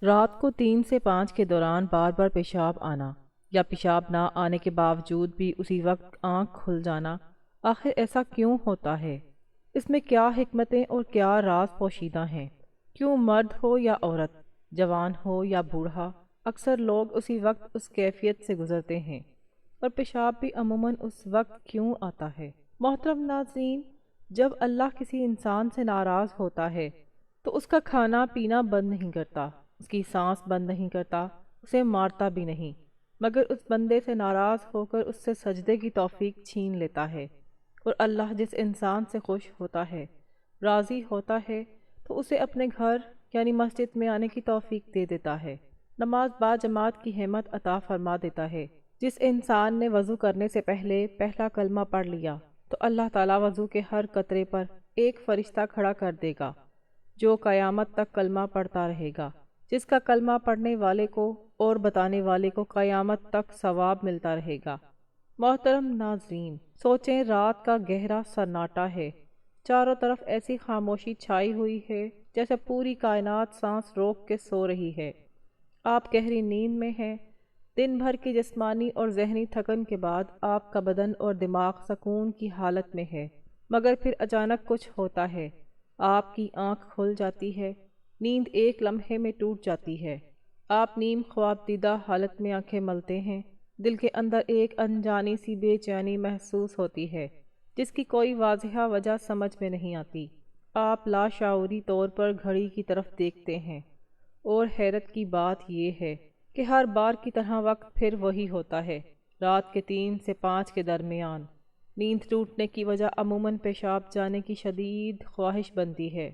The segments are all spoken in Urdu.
رات کو 3 سے 5 کے دوران بار بار پیشاب آنا یا پیشاب نہ آنے کے باوجود بھی اسی وقت آنکھ کھل جانا، آخر ایسا کیوں ہوتا ہے؟ اس میں کیا حکمتیں اور کیا راز پوشیدہ ہیں؟ کیوں مرد ہو یا عورت، جوان ہو یا بوڑھا، اکثر لوگ اسی وقت اس کیفیت سے گزرتے ہیں، اور پیشاب بھی عموماً اس وقت کیوں آتا ہے؟ محترم ناظرین، جب اللہ کسی انسان سے ناراض ہوتا ہے تو اس کا کھانا پینا بند نہیں کرتا، اس کی سانس بند نہیں کرتا، اسے مارتا بھی نہیں، مگر اس بندے سے ناراض ہو کر اس سے سجدے کی توفیق چھین لیتا ہے۔ اور اللہ جس انسان سے خوش ہوتا ہے، راضی ہوتا ہے، تو اسے اپنے گھر یعنی مسجد میں آنے کی توفیق دے دیتا ہے، نماز با جماعت کی ہمت عطا فرما دیتا ہے۔ جس انسان نے وضو کرنے سے پہلے پہلا کلمہ پڑھ لیا تو اللہ تعالیٰ وضو کے ہر قطرے پر ایک فرشتہ کھڑا کر دے گا جو قیامت تک کلمہ پڑھتا رہے گا، جس کا کلمہ پڑھنے والے کو اور بتانے والے کو قیامت تک ثواب ملتا رہے گا۔ محترم ناظرین، سوچیں، رات کا گہرا سناٹا ہے، چاروں طرف ایسی خاموشی چھائی ہوئی ہے جیسے پوری کائنات سانس روک کے سو رہی ہے۔ آپ گہری نیند میں ہیں، دن بھر کی جسمانی اور ذہنی تھکن کے بعد آپ کا بدن اور دماغ سکون کی حالت میں ہے، مگر پھر اچانک کچھ ہوتا ہے، آپ کی آنکھ کھل جاتی ہے، نیند ایک لمحے میں ٹوٹ جاتی ہے، آپ نیم خواب دیدہ حالت میں آنکھیں ملتے ہیں، دل کے اندر ایک انجانی سی بے چینی محسوس ہوتی ہے جس کی کوئی واضح وجہ سمجھ میں نہیں آتی۔ آپ لاشعوری طور پر گھڑی کی طرف دیکھتے ہیں، اور حیرت کی بات یہ ہے کہ ہر بار کی طرح وقت پھر وہی ہوتا ہے، رات کے 3 سے 5 کے درمیان۔ نیند ٹوٹنے کی وجہ عموماً پیشاب جانے کی شدید خواہش بنتی ہے۔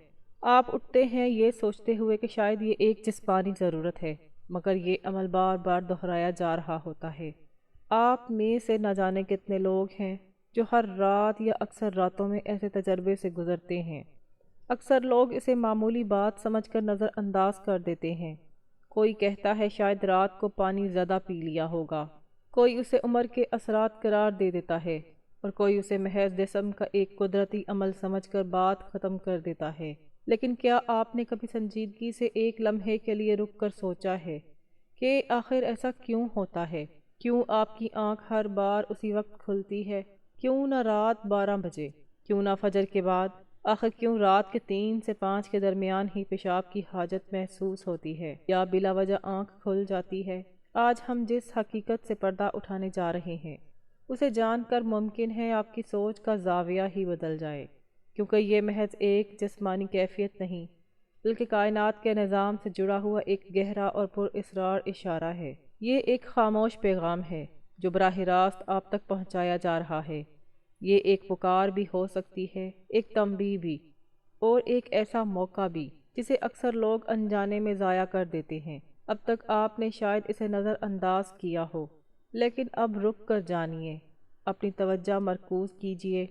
آپ اٹھتے ہیں یہ سوچتے ہوئے کہ شاید یہ ایک جسمانی ضرورت ہے، مگر یہ عمل بار بار دہرایا جا رہا ہوتا ہے۔ آپ میں سے نہ جانے کتنے لوگ ہیں جو ہر رات یا اکثر راتوں میں ایسے تجربے سے گزرتے ہیں۔ اکثر لوگ اسے معمولی بات سمجھ کر نظر انداز کر دیتے ہیں۔ کوئی کہتا ہے شاید رات کو پانی زیادہ پی لیا ہوگا، کوئی اسے عمر کے اثرات قرار دے دیتا ہے، اور کوئی اسے محض جسم کا ایک قدرتی عمل سمجھ کر بات ختم کر دیتا ہے۔ لیکن کیا آپ نے کبھی سنجیدگی سے ایک لمحے کے لیے رک کر سوچا ہے کہ آخر ایسا کیوں ہوتا ہے؟ کیوں آپ کی آنکھ ہر بار اسی وقت کھلتی ہے؟ کیوں نہ رات 12 بجے؟ کیوں نہ فجر کے بعد؟ آخر کیوں رات کے 3 سے 5 کے درمیان ہی پیشاب کی حاجت محسوس ہوتی ہے یا بلا وجہ آنکھ کھل جاتی ہے؟ آج ہم جس حقیقت سے پردہ اٹھانے جا رہے ہیں اسے جان کر ممکن ہے آپ کی سوچ کا زاویہ ہی بدل جائے، کیونکہ یہ محض ایک جسمانی کیفیت نہیں بلکہ کائنات کے نظام سے جڑا ہوا ایک گہرا اور پر اسرار اشارہ ہے۔ یہ ایک خاموش پیغام ہے جو براہ راست آپ تک پہنچایا جا رہا ہے۔ یہ ایک پکار بھی ہو سکتی ہے، ایک تنبیہ بھی، اور ایک ایسا موقع بھی جسے اکثر لوگ انجانے میں ضائع کر دیتے ہیں۔ اب تک آپ نے شاید اسے نظر انداز کیا ہو، لیکن اب رک کر جانیے، اپنی توجہ مرکوز کیجیے،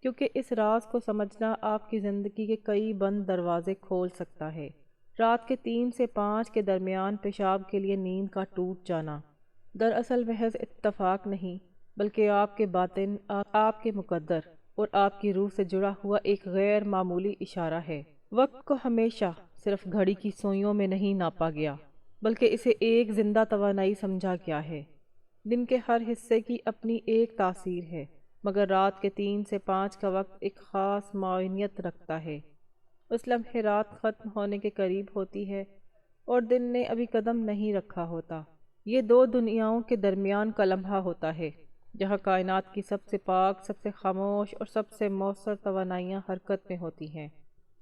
کیونکہ اس راز کو سمجھنا آپ کی زندگی کے کئی بند دروازے کھول سکتا ہے۔ رات کے 3 سے 5 کے درمیان پیشاب کے لیے نیند کا ٹوٹ جانا دراصل محض اتفاق نہیں، بلکہ آپ کے باطن، آپ کے مقدر اور آپ کی روح سے جڑا ہوا ایک غیر معمولی اشارہ ہے۔ وقت کو ہمیشہ صرف گھڑی کی سوئیوں میں نہیں ناپا گیا، بلکہ اسے ایک زندہ توانائی سمجھا گیا ہے۔ دن کے ہر حصے کی اپنی ایک تاثیر ہے، مگر رات کے 3 سے 5 کا وقت ایک خاص معینیت رکھتا ہے۔ اس لمحے رات ختم ہونے کے قریب ہوتی ہے اور دن نے ابھی قدم نہیں رکھا ہوتا۔ یہ دو دنیاؤں کے درمیان کا لمحہ ہوتا ہے جہاں کائنات کی سب سے پاک، سب سے خاموش اور سب سے مؤثر توانائیاں حرکت میں ہوتی ہیں۔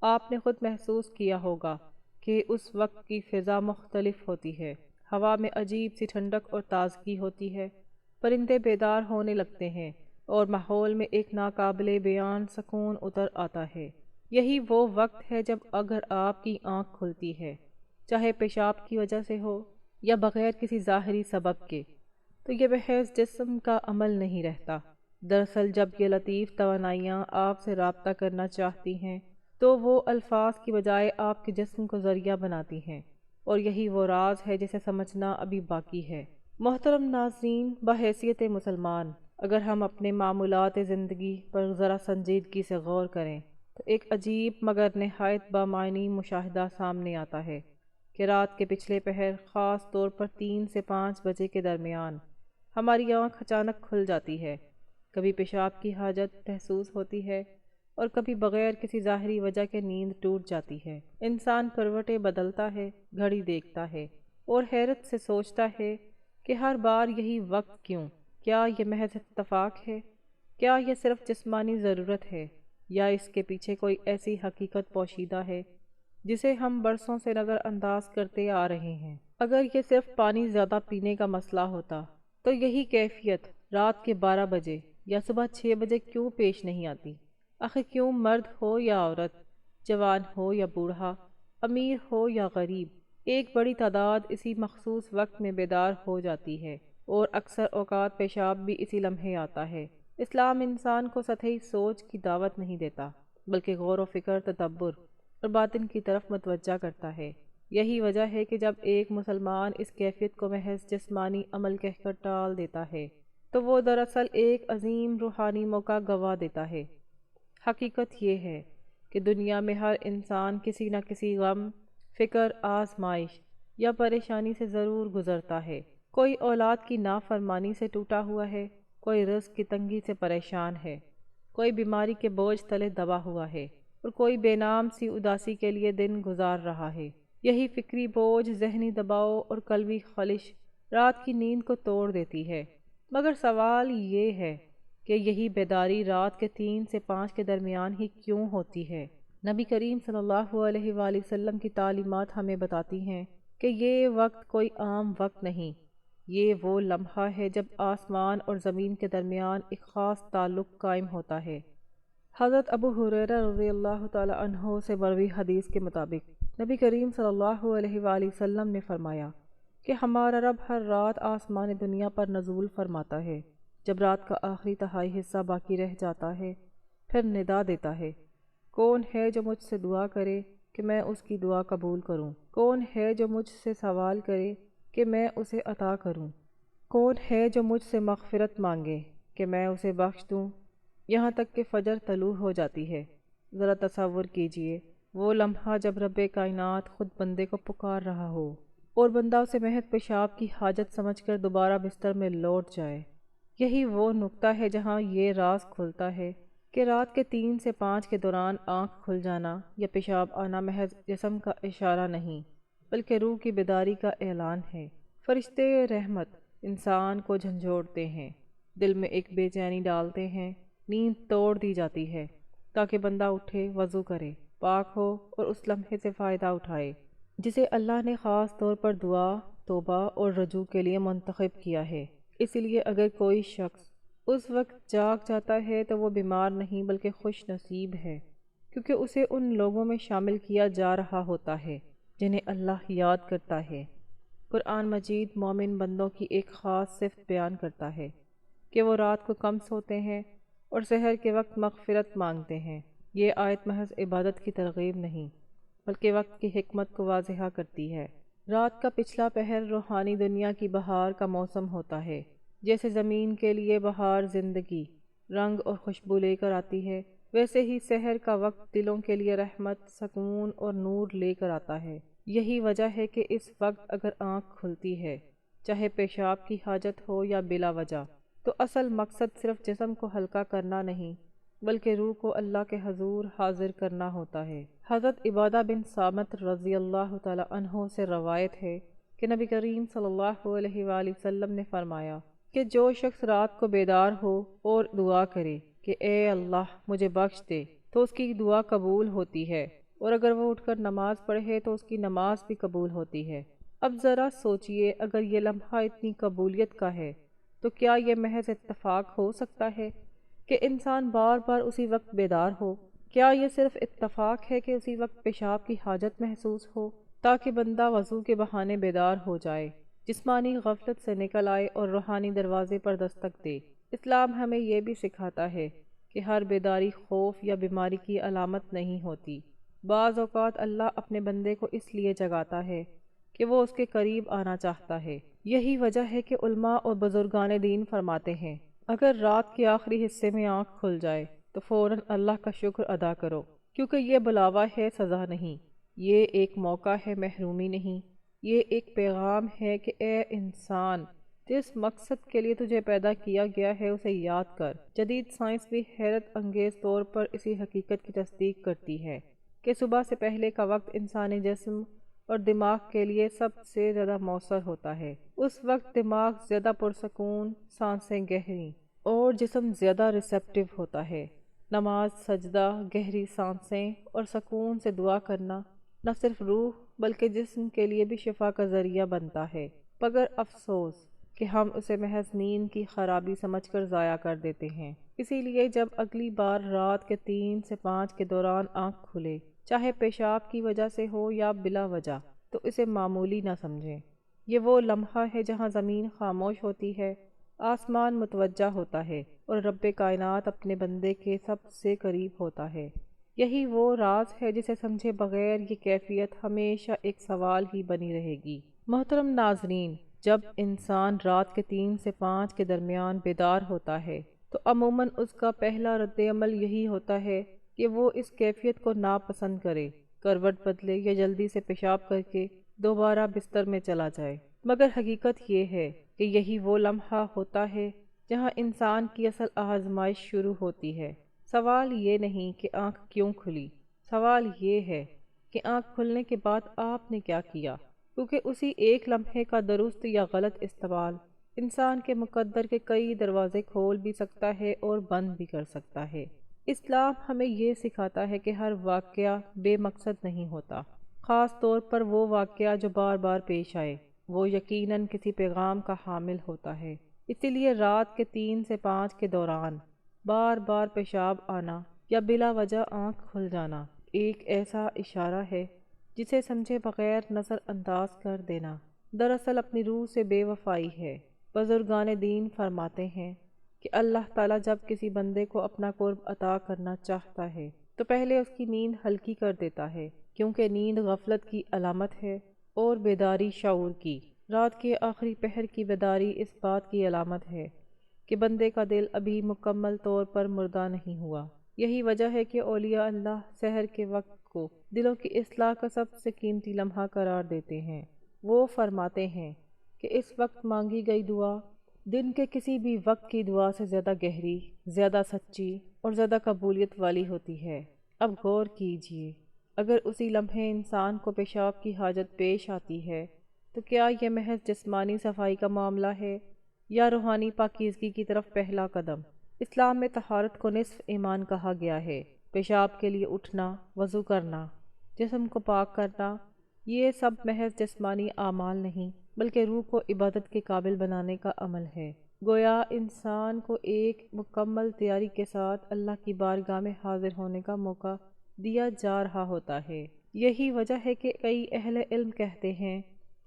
آپ نے خود محسوس کیا ہوگا کہ اس وقت کی فضا مختلف ہوتی ہے، ہوا میں عجیب سی ٹھنڈک اور تازگی ہوتی ہے، پرندے بیدار ہونے لگتے ہیں اور ماحول میں ایک ناقابل بیان سکون اتر آتا ہے۔ یہی وہ وقت ہے جب اگر آپ کی آنکھ کھلتی ہے، چاہے پیشاب کی وجہ سے ہو یا بغیر کسی ظاہری سبب کے، تو یہ محض جسم کا عمل نہیں رہتا۔ دراصل جب یہ لطیف توانائیاں آپ سے رابطہ کرنا چاہتی ہیں تو وہ الفاظ کی بجائے آپ کے جسم کو ذریعہ بناتی ہیں، اور یہی وہ راز ہے جسے سمجھنا ابھی باقی ہے۔ محترم ناظرین، بحیثیت مسلمان اگر ہم اپنے معمولات زندگی پر ذرا سنجیدگی سے غور کریں تو ایک عجیب مگر نہایت بامعنی مشاہدہ سامنے آتا ہے۔ کہ رات کے پچھلے پہر، خاص طور پر 3 سے 5 بجے کے درمیان، ہماری آنکھ اچانک کھل جاتی ہے۔ کبھی پیشاب کی حاجت محسوس ہوتی ہے اور کبھی بغیر کسی ظاہری وجہ کے نیند ٹوٹ جاتی ہے۔ انسان کروٹیں بدلتا ہے، گھڑی دیکھتا ہے اور حیرت سے سوچتا ہے کہ ہر بار یہی وقت کیوں؟ کیا یہ محض اتفاق ہے؟ کیا یہ صرف جسمانی ضرورت ہے یا اس کے پیچھے کوئی ایسی حقیقت پوشیدہ ہے جسے ہم برسوں سے نظر انداز کرتے آ رہے ہیں؟ اگر یہ صرف پانی زیادہ پینے کا مسئلہ ہوتا تو یہی کیفیت رات کے 12 بجے یا صبح 6 بجے کیوں پیش نہیں آتی؟ آخر کیوں مرد ہو یا عورت، جوان ہو یا بوڑھا، امیر ہو یا غریب، ایک بڑی تعداد اسی مخصوص وقت میں بیدار ہو جاتی ہے اور اکثر اوقات پیشاب بھی اسی لمحے آتا ہے؟ اسلام انسان کو سطحی سوچ کی دعوت نہیں دیتا، بلکہ غور و فکر، تدبر اور باطن کی طرف متوجہ کرتا ہے۔ یہی وجہ ہے کہ جب ایک مسلمان اس کیفیت کو محض جسمانی عمل کہہ کر ٹال دیتا ہے تو وہ دراصل ایک عظیم روحانی موقع گنوا دیتا ہے۔ حقیقت یہ ہے کہ دنیا میں ہر انسان کسی نہ کسی غم، فکر، آزمائش یا پریشانی سے ضرور گزرتا ہے۔ کوئی اولاد کی نافرمانی سے ٹوٹا ہوا ہے، کوئی رزق کی تنگی سے پریشان ہے، کوئی بیماری کے بوجھ تلے دبا ہوا ہے اور کوئی بے نام سی اداسی کے لیے دن گزار رہا ہے۔ یہی فکری بوجھ، ذہنی دباؤ اور قلبی خلش رات کی نیند کو توڑ دیتی ہے۔ مگر سوال یہ ہے کہ یہی بیداری رات کے 3 سے 5 کے درمیان ہی کیوں ہوتی ہے؟ نبی کریم صلی اللہ علیہ وآلہ وسلم کی تعلیمات ہمیں بتاتی ہیں کہ یہ وقت کوئی عام وقت نہیں، یہ وہ لمحہ ہے جب آسمان اور زمین کے درمیان ایک خاص تعلق قائم ہوتا ہے۔ حضرت ابو ہریرہ رضی اللہ تعالی عنہ سے مروی حدیث کے مطابق نبی کریم صلی اللہ علیہ وآلہ وسلم نے فرمایا کہ ہمارا رب ہر رات آسمان دنیا پر نزول فرماتا ہے۔ جب رات کا آخری تہائی حصہ باقی رہ جاتا ہے، پھر ندا دیتا ہے، کون ہے جو مجھ سے دعا کرے کہ میں اس کی دعا قبول کروں؟ کون ہے جو مجھ سے سوال کرے کہ میں اسے عطا کروں؟ کون ہے جو مجھ سے مغفرت مانگے کہ میں اسے بخش دوں؟ یہاں تک کہ فجر طلوع ہو جاتی ہے۔ ذرا تصور کیجئے وہ لمحہ جب رب کائنات خود بندے کو پکار رہا ہو اور بندہ اسے محض پیشاب کی حاجت سمجھ کر دوبارہ بستر میں لوٹ جائے۔ یہی وہ نقطہ ہے جہاں یہ راز کھلتا ہے کہ رات کے 3 سے 5 کے دوران آنکھ کھل جانا یا پیشاب آنا محض جسم کا اشارہ نہیں، بلکہ روح کی بیداری کا اعلان ہے۔ فرشتے رحمت انسان کو جھنجھوڑتے ہیں، دل میں ایک بے چینی ڈالتے ہیں، نیند توڑ دی جاتی ہے تاکہ بندہ اٹھے، وضو کرے، پاک ہو اور اس لمحے سے فائدہ اٹھائے جسے اللہ نے خاص طور پر دعا، توبہ اور رجوع کے لیے منتخب کیا ہے۔ اس لیے اگر کوئی شخص اس وقت جاگ جاتا ہے تو وہ بیمار نہیں بلکہ خوش نصیب ہے، کیونکہ اسے ان لوگوں میں شامل کیا جا رہا ہوتا ہے جنہیں اللہ یاد کرتا ہے۔ قرآن مجید مومن بندوں کی ایک خاص صفت بیان کرتا ہے کہ وہ رات کو کم سوتے ہیں اور سحر کے وقت مغفرت مانگتے ہیں۔ یہ آیت محض عبادت کی ترغیب نہیں بلکہ وقت کی حکمت کو واضح کرتی ہے۔ رات کا پچھلا پہر روحانی دنیا کی بہار کا موسم ہوتا ہے۔ جیسے زمین کے لیے بہار زندگی، رنگ اور خوشبو لے کر آتی ہے، ویسے ہی سحر کا وقت دلوں کے لیے رحمت، سکون اور نور لے کر آتا ہے۔ یہی وجہ ہے کہ اس وقت اگر آنکھ کھلتی ہے، چاہے پیشاب کی حاجت ہو یا بلا وجہ، تو اصل مقصد صرف جسم کو ہلکا کرنا نہیں بلکہ روح کو اللہ کے حضور حاضر کرنا ہوتا ہے۔ حضرت عبادہ بن صامت رضی اللہ تعالی عنہ سے روایت ہے کہ نبی کریم صلی اللہ علیہ وآلہ وسلم نے فرمایا کہ جو شخص رات کو بیدار ہو اور دعا کرے کہ اے اللہ مجھے بخش دے تو اس کی دعا قبول ہوتی ہے، اور اگر وہ اٹھ کر نماز پڑھے تو اس کی نماز بھی قبول ہوتی ہے۔ اب ذرا سوچئے اگر یہ لمحہ اتنی قبولیت کا ہے تو کیا یہ محض اتفاق ہو سکتا ہے کہ انسان بار بار اسی وقت بیدار ہو؟ کیا یہ صرف اتفاق ہے کہ اسی وقت پیشاب کی حاجت محسوس ہو تاکہ بندہ وضو کے بہانے بیدار ہو جائے، جسمانی غفلت سے نکل آئے اور روحانی دروازے پر دستک دے؟ اسلام ہمیں یہ بھی سکھاتا ہے کہ ہر بیداری خوف یا بیماری کی علامت نہیں ہوتی۔ بعض اوقات اللہ اپنے بندے کو اس لیے جگاتا ہے کہ وہ اس کے قریب آنا چاہتا ہے۔ یہی وجہ ہے کہ علماء اور بزرگان دین فرماتے ہیں اگر رات کے آخری حصے میں آنکھ کھل جائے تو فوراً اللہ کا شکر ادا کرو، کیونکہ یہ بلاوا ہے، سزا نہیں۔ یہ ایک موقع ہے، محرومی نہیں۔ یہ ایک پیغام ہے کہ اے انسان، جس مقصد کے لیے تجھے پیدا کیا گیا ہے اسے یاد کر۔ جدید سائنس بھی حیرت انگیز طور پر اسی حقیقت کی تصدیق کرتی ہے کہ صبح سے پہلے کا وقت انسانی جسم اور دماغ کے لیے سب سے زیادہ مؤثر ہوتا ہے۔ اس وقت دماغ زیادہ پرسکون، سانسیں گہری اور جسم زیادہ ریسیپٹیو ہوتا ہے۔ نماز، سجدہ، گہری سانسیں اور سکون سے دعا کرنا نہ صرف روح بلکہ جسم کے لیے بھی شفا کا ذریعہ بنتا ہے، مگر افسوس کہ ہم اسے محض نیند کی خرابی سمجھ کر ضائع کر دیتے ہیں۔ اسی لیے جب اگلی بار رات کے 3 سے 5 کے دوران آنکھ کھلے، چاہے پیشاب کی وجہ سے ہو یا بلا وجہ، تو اسے معمولی نہ سمجھیں۔ یہ وہ لمحہ ہے جہاں زمین خاموش ہوتی ہے، آسمان متوجہ ہوتا ہے اور رب کائنات اپنے بندے کے سب سے قریب ہوتا ہے۔ یہی وہ راز ہے جسے سمجھے بغیر یہ کیفیت ہمیشہ ایک سوال ہی بنی رہے گی۔ محترم ناظرین، جب انسان رات کے 3 سے 5 کے درمیان بیدار ہوتا ہے تو عموماً اس کا پہلا رد عمل یہی ہوتا ہے کہ وہ اس کیفیت کو ناپسند کرے، کروٹ بدلے یا جلدی سے پیشاب کر کے دوبارہ بستر میں چلا جائے۔ مگر حقیقت یہ ہے کہ یہی وہ لمحہ ہوتا ہے جہاں انسان کی اصل آزمائش شروع ہوتی ہے۔ سوال یہ نہیں کہ آنکھ کیوں کھلی، سوال یہ ہے کہ آنکھ کھلنے کے بعد آپ نے کیا کیا، کیونکہ اسی ایک لمحے کا درست یا غلط استعمال انسان کے مقدر کے کئی دروازے کھول بھی سکتا ہے اور بند بھی کر سکتا ہے۔ اسلام ہمیں یہ سکھاتا ہے کہ ہر واقعہ بے مقصد نہیں ہوتا، خاص طور پر وہ واقعہ جو بار بار پیش آئے، وہ یقیناً کسی پیغام کا حامل ہوتا ہے۔ اسی لیے رات کے 3 سے 5 کے دوران بار بار پیشاب آنا یا بلا وجہ آنکھ کھل جانا ایک ایسا اشارہ ہے جسے سمجھے بغیر نظر انداز کر دینا دراصل اپنی روح سے بے وفائی ہے۔ بزرگان دین فرماتے ہیں کہ اللہ تعالیٰ جب کسی بندے کو اپنا قرب عطا کرنا چاہتا ہے تو پہلے اس کی نیند ہلکی کر دیتا ہے، کیونکہ نیند غفلت کی علامت ہے اور بیداری شعور کی۔ رات کے آخری پہر کی بیداری اس بات کی علامت ہے کہ بندے کا دل ابھی مکمل طور پر مردہ نہیں ہوا۔ یہی وجہ ہے کہ اولیاء اللہ سحر کے وقت کو دلوں کی اصلاح کا سب سے قیمتی لمحہ قرار دیتے ہیں۔ وہ فرماتے ہیں کہ اس وقت مانگی گئی دعا دن کے کسی بھی وقت کی دعا سے زیادہ گہری، زیادہ سچی اور زیادہ قبولیت والی ہوتی ہے۔ اب غور کیجئے، اگر اسی لمحے انسان کو پیشاب کی حاجت پیش آتی ہے تو کیا یہ محض جسمانی صفائی کا معاملہ ہے یا روحانی پاکیزگی کی طرف پہلا قدم؟ اسلام میں طہارت کو نصف ایمان کہا گیا ہے۔ پیشاب کے لیے اٹھنا، وضو کرنا، جسم کو پاک کرنا، یہ سب محض جسمانی اعمال نہیں بلکہ روح کو عبادت کے قابل بنانے کا عمل ہے۔ گویا انسان کو ایک مکمل تیاری کے ساتھ اللہ کی بارگاہ میں حاضر ہونے کا موقع دیا جا رہا ہوتا ہے۔ یہی وجہ ہے کہ کئی اہل علم کہتے ہیں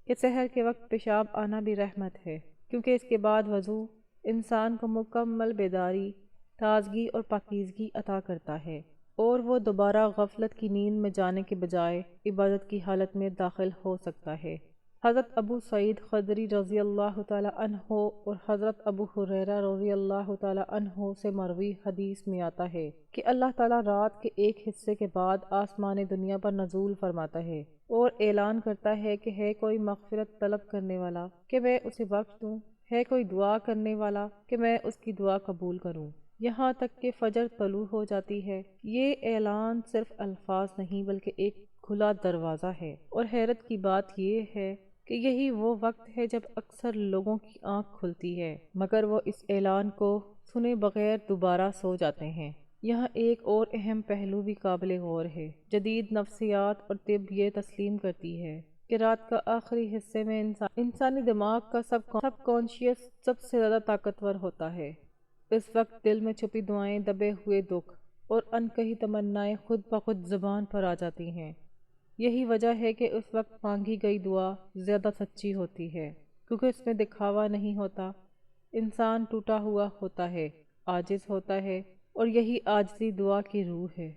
کہ سحر کے وقت پیشاب آنا بھی رحمت ہے، کیونکہ اس کے بعد وضو انسان کو مکمل بیداری، تازگی اور پاکیزگی عطا کرتا ہے اور وہ دوبارہ غفلت کی نیند میں جانے کے بجائے عبادت کی حالت میں داخل ہو سکتا ہے۔ حضرت ابو سعید خدری رضی اللہ تعالی عنہ اور حضرت ابو ہریرہ رضی اللہ تعالی عنہ سے مروی حدیث میں آتا ہے کہ اللہ تعالی رات کے ایک حصے کے بعد آسمان دنیا پر نزول فرماتا ہے اور اعلان کرتا ہے کہ ہے کوئی مغفرت طلب کرنے والا کہ میں اسے بخش دوں، ہے کوئی دعا کرنے والا کہ میں اس کی دعا قبول کروں، یہاں تک کہ فجر طلوع ہو جاتی ہے۔ یہ اعلان صرف الفاظ نہیں بلکہ ایک کھلا دروازہ ہے، اور حیرت کی بات یہ ہے کہ یہی وہ وقت ہے جب اکثر لوگوں کی آنکھ کھلتی ہے مگر وہ اس اعلان کو سنے بغیر دوبارہ سو جاتے ہیں۔ یہاں ایک اور اہم پہلو بھی قابل غور ہے۔ جدید نفسیات اور طب یہ تسلیم کرتی ہے کہ رات کا آخری حصے میں انسانی دماغ کا سب کانشیس سب سے زیادہ طاقتور ہوتا ہے۔ اس وقت دل میں چھپی دعائیں، دبے ہوئے دکھ اور انکہی تمنائیں خود بخود زبان پر آ جاتی ہیں۔ یہی وجہ ہے کہ اس وقت مانگی گئی دعا زیادہ سچی ہوتی ہے، کیونکہ اس میں دکھاوا نہیں ہوتا۔ انسان ٹوٹا ہوا ہوتا ہے، عاجز ہوتا ہے، اور یہی عاجزی دعا کی روح ہے۔